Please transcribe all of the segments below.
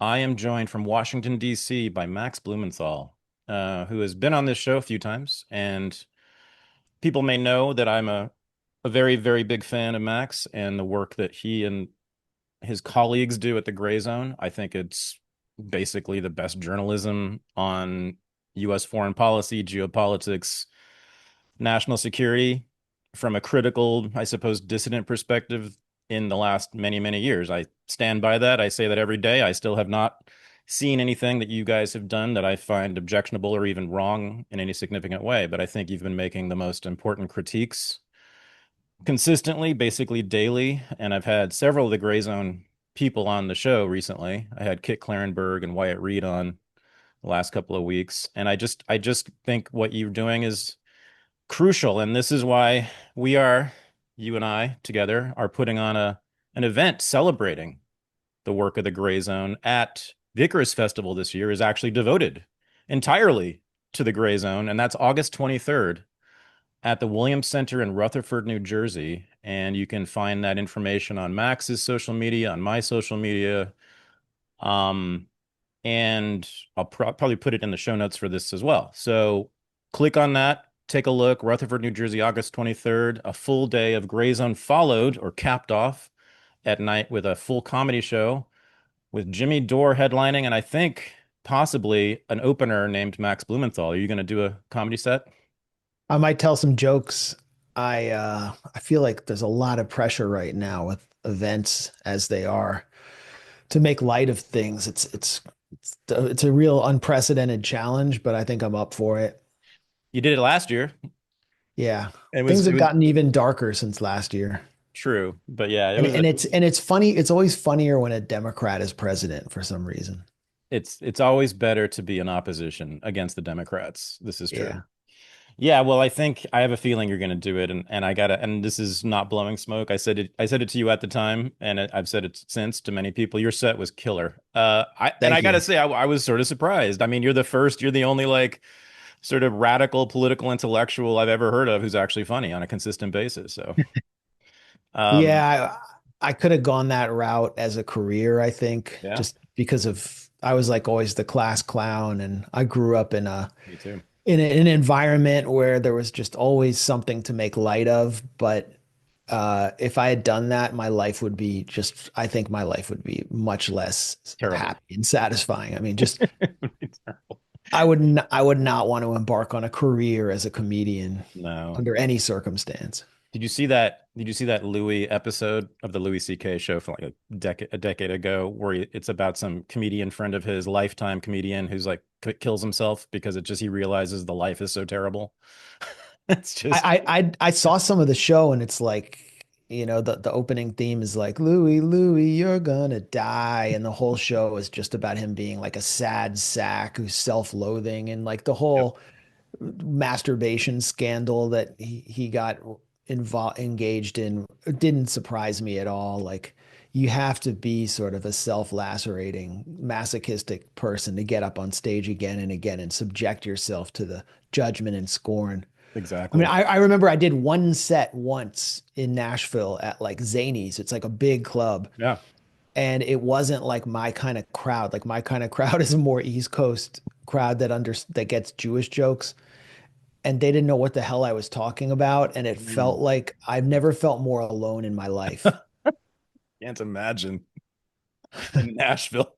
I am joined from Washington, D.C. by Max Blumenthal, who has been on this show a few times. And people may know that I'm a very, very big fan of Max and the work that he and his colleagues do at the Grayzone. I think it's basically the best journalism on U.S. foreign policy, geopolitics, national security from a critical, I suppose, dissident perspective in the last many, many years. I stand by that. I say that every day. I still have not seen anything that you guys have done that I find objectionable or even wrong in any significant way. But I think you've been making the most important critiques consistently, basically daily. And I've had several of the Gray Zone people on the show recently. I had Kit Clarenberg and Wyatt Reed on the last couple of weeks. And I just think what you're doing is crucial. And this is why you and I together are putting on an event celebrating the work of the Gray Zone at the Icarus Festival this year is actually devoted entirely to the Gray Zone. And that's August 23rd at the Williams Center in Rutherford, New Jersey. And you can find that information on Max's social media, on my social media. Um, and I'll probably put it in the show notes for this as well. So click on that, take a look. Rutherford, New Jersey, August 23rd, a full day of Gray Zone followed or capped off at night with a full comedy show with Jimmy Dore headlining, and I think possibly an opener named Max Blumenthal. Are you going to do a comedy set? I might tell some jokes. I feel like there's a lot of pressure right now with events as they are to make light of things. It's a real unprecedented challenge, but I think I'm up for it. You did it last year. Yeah. It was Things it have was gotten even darker since last year. true, but yeah, it And was and it's funny, it's always funnier when a Democrat is president for some reason. it's always better to be in opposition against the Democrats. This is true. Yeah. Yeah, well, I think I have a feeling you're going to do it, and I gotta, and this is not blowing smoke. I said it to you at the time, and I've said it since to many people. Your set was killer. I Thank gotta you. say, I was sort of surprised. I mean, you're the only like sort of radical political intellectual I've ever heard of who's actually funny on a consistent basis. So, um, Yeah, I could have gone that route as a career, I think, yeah, just because of I was like always the class clown and I grew up in me too. an environment where there was just always something to make light of. But if I had done that, my life would be just, I think my life would be much less Terrible. happy and satisfying. I mean, just I would not want to embark on a career as a comedian No. under any circumstance. Did you see that? Did you see that Louis episode of the Louis C.K. show from like a decade ago, where it's about some comedian friend of his, lifetime comedian, who's like kills himself because it just he realizes the life is so terrible. It's just I saw some of the show and it's like, the opening theme is like, Louie, Louie, you're gonna die. And the whole show is just about him being like a sad sack who's self-loathing and like the yep, whole masturbation scandal that he got involved engaged in. It didn't surprise me at all. Like you have to be sort of a self-lacerating, masochistic person to get up on stage again and again and subject yourself to the judgment and scorn. I mean, exactly. I remember I did one set once in Nashville at like Zanies. It's like a big club. Yeah. And it wasn't like my kind of crowd. Like my kind of crowd is a more East Coast crowd that gets Jewish jokes. And they didn't know what the hell I was talking about. And it Mm. felt like I've never felt more alone in my life. Can't imagine in Nashville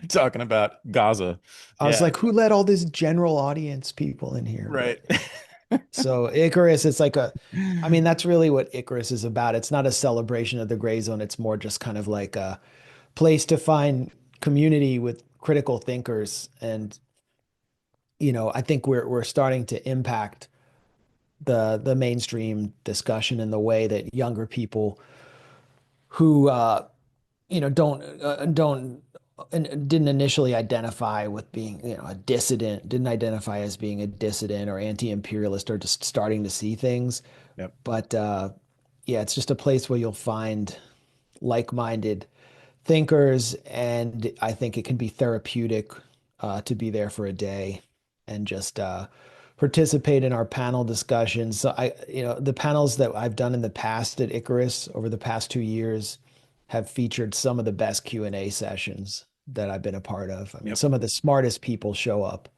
talking about Gaza. I was Yeah, like, who let all this general audience people in here? But right. so Icarus, I mean, that's really what Icarus is about. It's not a celebration of the gray zone. It's more just kind of like a place to find community with critical thinkers. And, I think we're starting to impact the mainstream discussion in the way that younger people who don't and didn't initially identify with being, a dissident, didn't identify as being a dissident or anti-imperialist or just starting to see things. Yep. But yeah, it's just a place where you'll find like-minded thinkers, and I think it can be therapeutic to be there for a day and just participate in our panel discussions. So the panels that I've done in the past at Icarus over the past 2 years have featured some of the best Q&A sessions. that I've been a part of. I mean, Yep. some of the smartest people show up,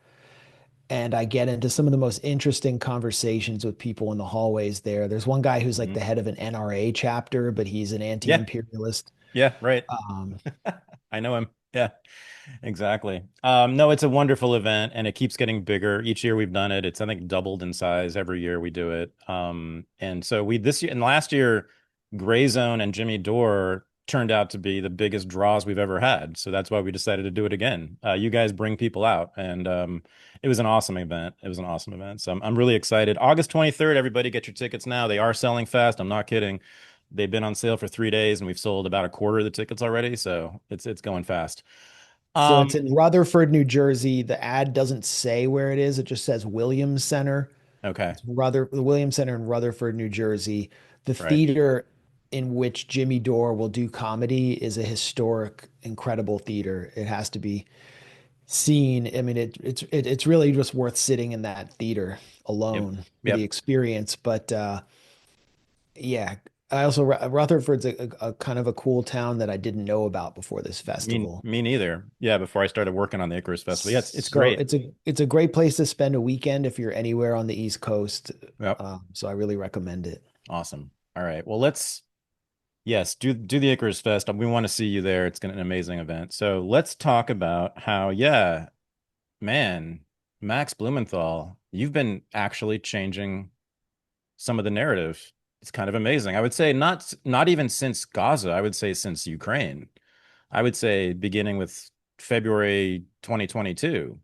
and I get into some of the most interesting conversations with people in the hallways there. There's one guy who's like Mhm. the head of an NRA chapter, but he's an Yeah. anti-imperialist. Yeah. Right. Um, I know him. Yeah. Exactly. No, it's a wonderful event and it keeps getting bigger. Each year we've done it. It's, I think, doubled in size every year we do it. And so we this year and last year, Grayzone and Jimmy Dore turned out to be the biggest draws we've ever had. So that's why we decided to do it again. You guys bring people out, and it was an awesome event. It was an awesome event. So I'm really excited. August 23rd, everybody get your tickets now. They are selling fast. I'm not kidding. They've been on sale for 3 days, and we've sold about a quarter of the tickets already. So it's going fast. so Um, it's in Rutherford, New Jersey. The ad doesn't say where it is. It just says Williams Center. okay. It's the Williams Center in Rutherford, New Jersey. The Right. theater in which Jimmy Dore will do comedy is a historic, incredible theater. It has to be seen. I mean, it's really just worth sitting in that theater Yep. alone for the Yep. experience. But yeah, I also Rutherford's a kind of a cool town that I didn't know about before this festival. Me neither. Yeah, before I started working on the Icarus Festival. Yeah, it's So great. it's a great place to spend a weekend if you're anywhere on the East Coast. Yep. So I really recommend it. Awesome. All right. Well, let's yes, do the Icarus Fest. We want to see you there. It's gonna an amazing event. So let's talk about how, yeah, man, Max Blumenthal, you've been actually changing some of the narrative. It's kind of amazing. I would say not even since Gaza, I would say since Ukraine. I would say beginning with February 2022.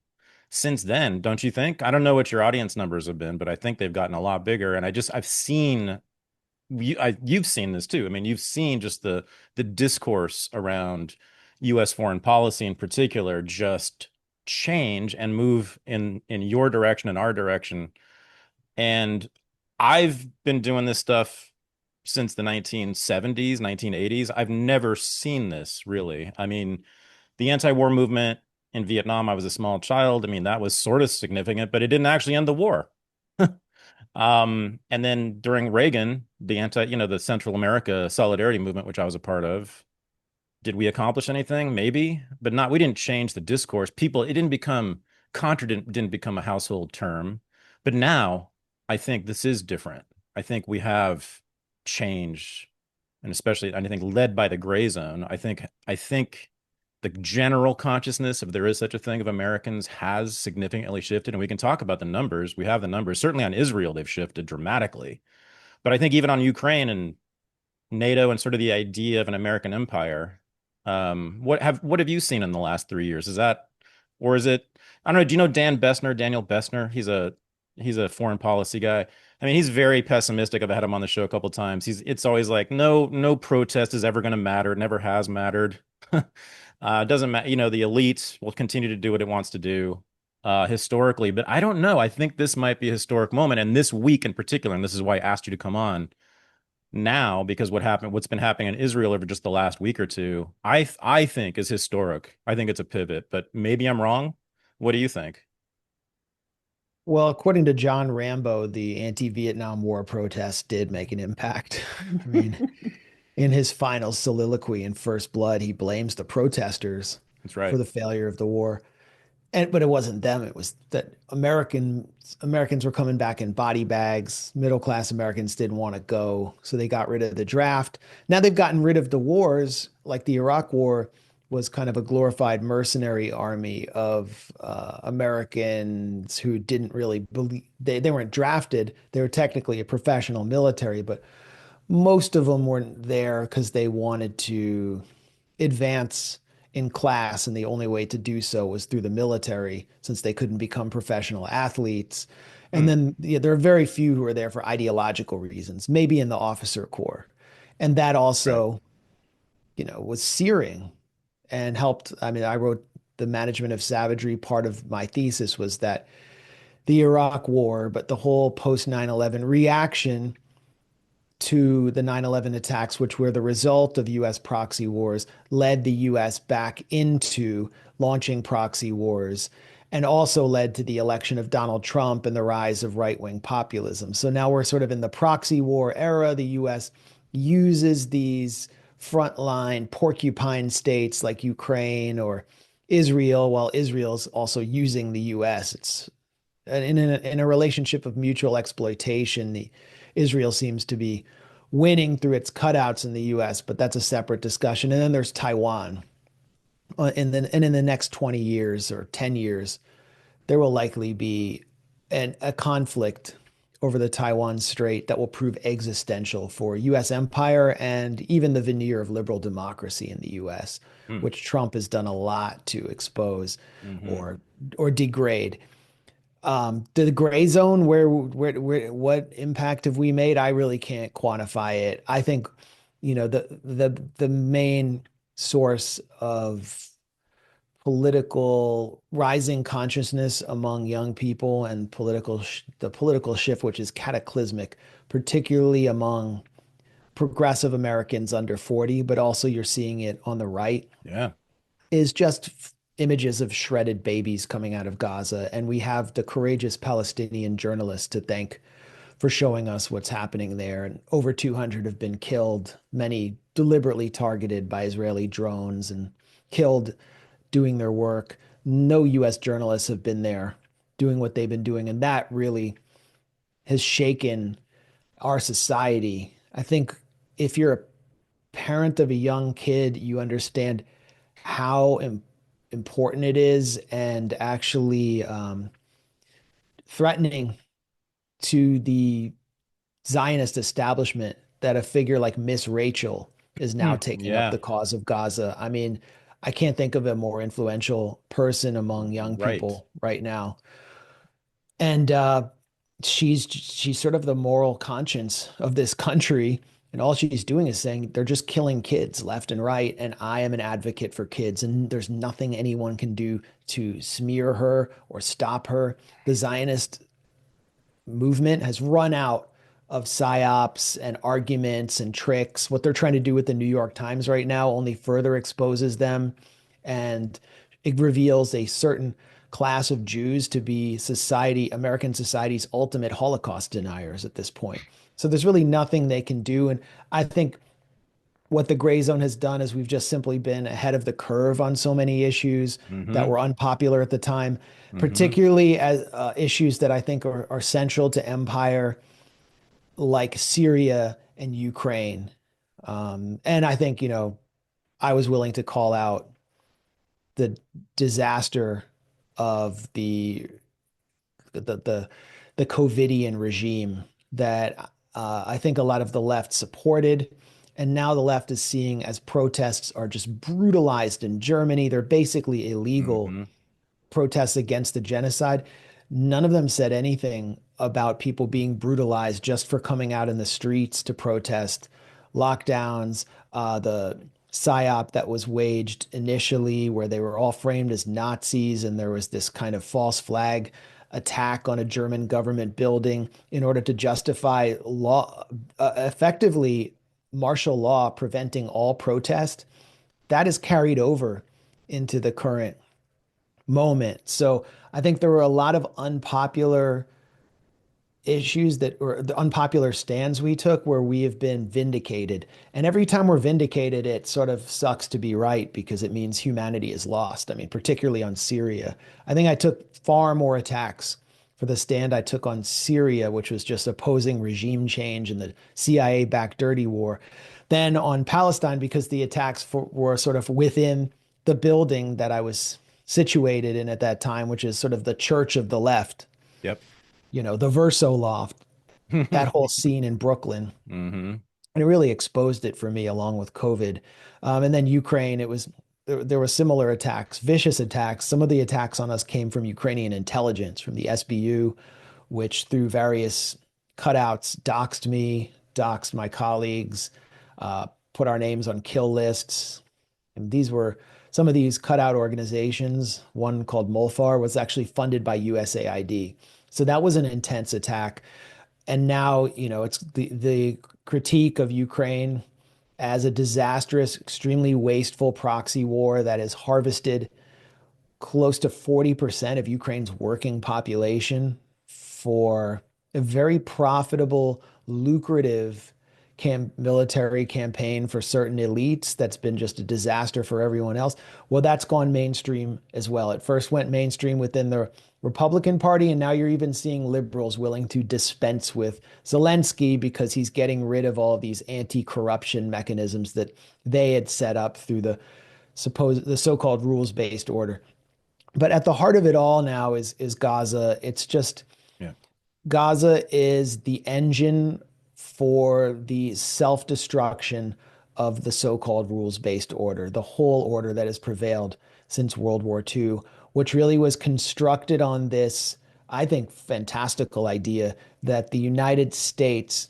Since then, don't you think? I don't know what your audience numbers have been, but I think they've gotten a lot bigger. And I've seen you've seen this too. I mean, you've seen just the discourse around U.S. foreign policy in particular just change and move in your direction and our direction. And I've been doing this stuff since the 1970s, 1980s. I've never seen this really. I mean, the anti-war movement in Vietnam, I was a small child. I mean, that was sort of significant, but it didn't actually end the war. And then during Reagan, the Central America Solidarity Movement, which I was a part of, did we accomplish anything? Maybe, but not. We didn't change the discourse. People, it didn't become contra didn't become a household term. But now, I think this is different. I think we have change, and especially I think led by the gray zone. I think the general consciousness, if there is such a thing, of Americans has significantly shifted, and we can talk about the numbers. We have the numbers. Certainly on Israel, they've shifted dramatically. But I think even on Ukraine and NATO and sort of the idea of an American empire. What have you seen in the last 3 years? Is that or is it? I don't know. Do you know Daniel Bessner? He's a foreign policy guy. I mean, he's very pessimistic. I've had him on the show a couple of times. It's always like no protest is ever going to matter. It never has mattered. It doesn't matter. The elite will continue to do what it wants to do historically. But I don't know. I think this might be a historic moment, and this week in particular, and this is why I asked you to come on now because what's been happening in Israel over just the last week or two, I think is historic. I think it's a pivot, but maybe I'm wrong. What do you think? Well, according to John Rambo, the anti-Vietnam War protests did make an impact. I mean, in his final soliloquy in First Blood, he blames the protesters That's for right. the failure of the war. But it wasn't them. It was that Americans were coming back in body bags. Middle class Americans didn't want to go, so they got rid of the draft. Now they've gotten rid of the wars, like the Iraq War was kind of a glorified mercenary army of Americans who didn't really believe they weren't drafted. They were technically a professional military, but most of them weren't there because they wanted to advance in class, and the only way to do so was through the military since they couldn't become professional athletes. And Hmm. then there are very few who are there for ideological reasons, maybe in the officer corps. And that Right. also, was searing and helped. I mean, I wrote the management of savagery. Part of my thesis was that the Iraq War, but the whole post 9/11 reaction to the 9/11 attacks, which were the result of US proxy wars, led the US back into launching proxy wars and also led to the election of Donald Trump and the rise of right-wing populism. So now we're sort of in the proxy war era. The US uses these frontline porcupine states like Ukraine or Israel, while Israel's also using the US. It's in a relationship of mutual exploitation. The Israel seems to be winning through its cutouts in the US, but that's a separate discussion. And then there's Taiwan. And in the next 20 years or 10 years, there will likely be a conflict over the Taiwan Strait that will prove existential for US empire and even the veneer of liberal democracy in the US, Hmm. which Trump has done a lot to expose Hmm. or degrade. The gray zone, what impact have we made? I really can't quantify it. I think, the main source of political rising consciousness among young people and the political shift, which is cataclysmic, particularly among progressive Americans under 40, but also you're seeing it on the right, Yeah. is just images of shredded babies coming out of Gaza. And we have the courageous Palestinian journalists to thank for showing us what's happening there. And over 200 have been killed, many deliberately targeted by Israeli drones and killed doing their work. No US journalists have been there doing what they've been doing. And that really has shaken our society. I think if you're a parent of a young kid, you understand how important it is and actually threatening to the Zionist establishment that a figure like Miss Rachel is now Hmm. taking up Yeah. the cause of Gaza. I mean, I can't think of a more influential person among young Right. people right now. And she's sort of the moral conscience of this country. And all she's doing is saying they're just killing kids left and right. And I am an advocate for kids. And there's nothing anyone can do to smear her or stop her. The Zionist movement has run out of psyops and arguments and tricks. What they're trying to do with the New York Times right now only further exposes them, and it reveals a certain class of Jews to be American society's ultimate Holocaust deniers at this point. So there's really nothing they can do. And I think what the gray zone has done is we've just simply been ahead of the curve on so many issues that Hmm. were unpopular at the time, Hmm. particularly as issues that I think are central to empire, like Syria and Ukraine. And I think, I was willing to call out the disaster of the the COVIDian regime that I think a lot of the left supported. And now the left is seeing as protests are just brutalized in Germany. They're basically illegal Hmm. protests against the genocide. None of them said anything about people being brutalized just for coming out in the streets to protest lockdowns, the psyop that was waged initially, where they were all framed as Nazis, and there was this kind of false flag attack on a German government building in order to justify law, effectively martial law preventing all protest. That is carried over into the current moment. So I think there were a lot of unpopular issues that or the unpopular stands we took where we have been vindicated. And every time we're vindicated, it sort of sucks to be right because it means humanity is lost. I mean, particularly on Syria. I think I took far more attacks for the stand I took on Syria, which was just opposing regime change and the CIA-backed dirty war, than on Palestine because the were sort of within the building that I was situated in at that time, which is sort of the church of the left, Yep. the Verso Loft, that whole scene in Brooklyn. Hmm. And it really exposed it for me along with COVID. And then Ukraine, there were similar attacks, vicious attacks. Some of the attacks on us came from Ukrainian intelligence, from the SBU, which through various cutouts doxed me, doxed my colleagues, put our names on kill lists. And these were some of these cutout organizations. One called Molfar was actually funded by USAID. So that was an intense attack. And now, it's the critique of Ukraine as a disastrous, extremely wasteful proxy war that has harvested close to 40% of Ukraine's working population for a very profitable, lucrative military campaign for certain elites that's been just a disaster for everyone else. Well, that's gone mainstream as well. It first went mainstream within the Republican Party, and now you're even seeing liberals willing to dispense with Zelensky because he's getting rid of all of these anti-corruption mechanisms that they had set up through the so-called rules-based order. But at the heart of it all now is Gaza. It's just Yeah. Gaza is the engine for the self-destruction of the so-called rules-based order, the whole order that has prevailed since World War II, which really was constructed on this, I think, fantastical idea that the United States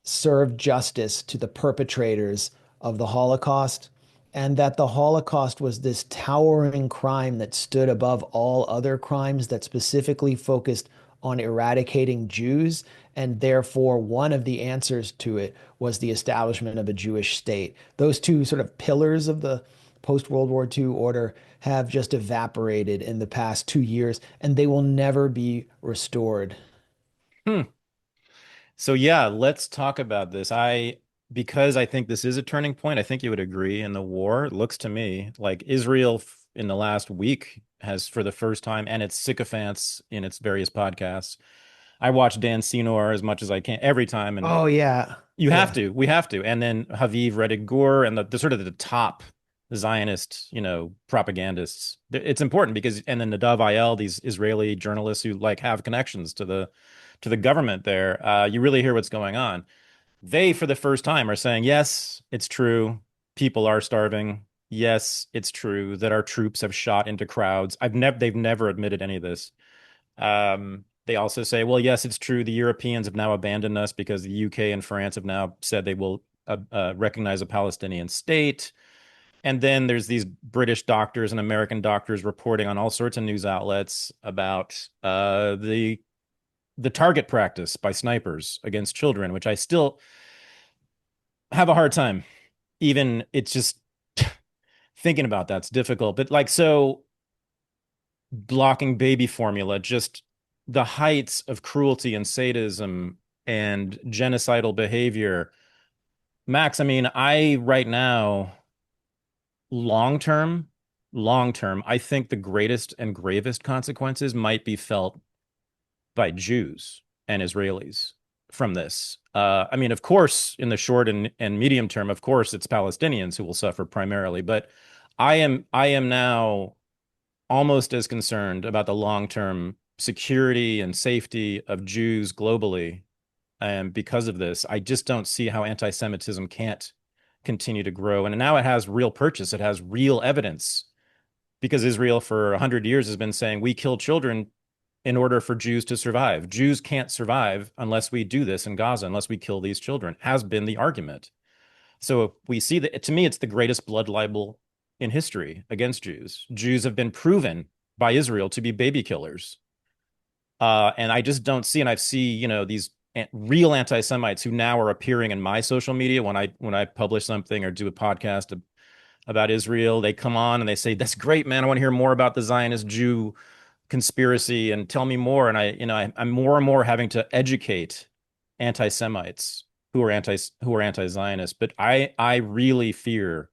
serve justice to the perpetrators of the Holocaust, and that the Holocaust was this towering crime that stood above all other crimes that specifically focused on eradicating Jews. And therefore, one of the answers to it was the establishment of a Jewish state. Those two sort of pillars of the post World War II order have just evaporated in the past 2 years, and they will never be restored. Hmm. So yeah, let's talk about this. Because I think this is a turning point, I think you would agree in the war. It looks to me like Israel in the last week has, for the first time, and its sycophants in its various podcasts. I watch Dan Senor as much as I can every time, and Oh, yeah. you have Yeah. to, we have to. And then Haviv Rettig Gur and the sort of the top Zionist, propagandists. It's important because, and then Nadav Ayel, these Israeli journalists who like have connections to the government there. You really hear what's going on. They, for the first time, are saying, yes, it's true. People are starving. Yes, it's true that our troops have shot into crowds. They've never admitted any of this. They also say, well, yes, it's true. The Europeans have now abandoned us because the UK and France have now said they will recognize a Palestinian state. And then there's these British doctors and American doctors reporting on all sorts of news outlets about the target practice by snipers against children, which I still have a hard time. Even it's just thinking about that's difficult. But like, so blocking baby formula, just the heights of cruelty and sadism and genocidal behavior. Max, I mean, I right now, long term, long term, I think the greatest and gravest consequences might be felt by Jews and Israelis from this. I mean, of course, in the short and medium term, of course, it's Palestinians who will suffer primarily. But I am now almost as concerned about the long term security and safety of Jews globally. And because of this, I just don't see how anti-Semitism can't continue to grow. And now it has real purchase. It has real evidence because Israel for 100 years has been saying we kill children in order for Jews to survive. Jews can't survive unless we do this in Gaza, unless we kill these children, has been the argument. So we see that, to me, it's the greatest blood libel in history against Jews. Jews have been proven by Israel to be baby killers. And I just don't see, and I see, these real anti-Semites who now are appearing in my social media when I publish something or do a podcast about Israel. They come on and they say, "That's great, man. I want to hear more about the Zionist Jew conspiracy and tell me more." And I'm more and more having to educate anti-Semites who are anti-Zionist. But I really fear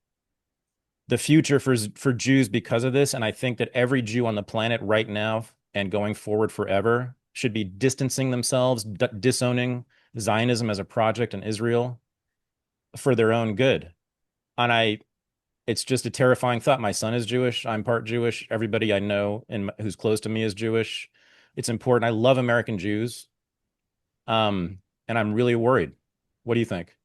the future for Jews because of this. And I think that every Jew on the planet right now and going forward forever should be distancing themselves, disowning Zionism as a project in Israel for their own good. And it's just a terrifying thought. My son is Jewish. I'm part Jewish. Everybody I know and who's close to me is Jewish. It's important. I love American Jews. And I'm really worried. What do you think?